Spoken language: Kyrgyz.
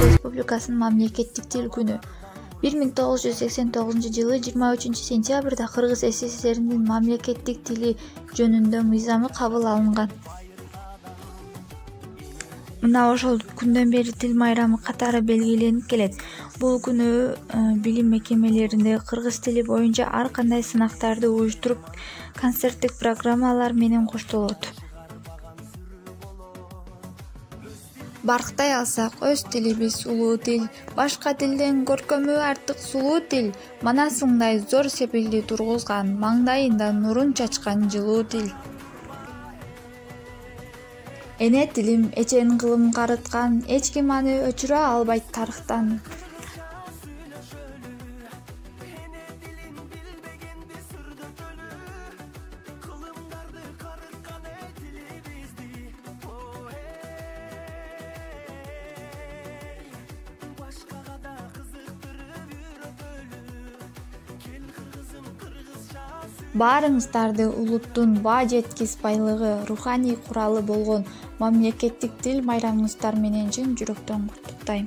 Республикасынын мамлекеттик тил күнү. 1989 жылы 23 сентябрда Кыргыз СССРинин мамлекеттик тили жөнүндө мыйзамы кабыл алынган. Мына ошол күндөн бери тил майрамы катары белгиленип келет. Бул күнү билим мекемелеринде кыргыз тили боюнча ар кандай сынактарды уюштуруп, концерттик программалар менен коштолот. Барктай алсак, өз тилибиз улуу тил, башка тилден көркөмү артык сулуу тил, манасыңдай зор сепилди тургузган, маңдайында нурун чачкан жылуу тил. Эне тилим эчен кылым карыткан, эч ким аны өчүрө албайт тарыхтан. Баарыңыздарды улуттун баа жеткис байлыгы, руханий куралы болгон мамлекеттик тил майрамыңыздар менен чын жүрөктөн куттуктайм.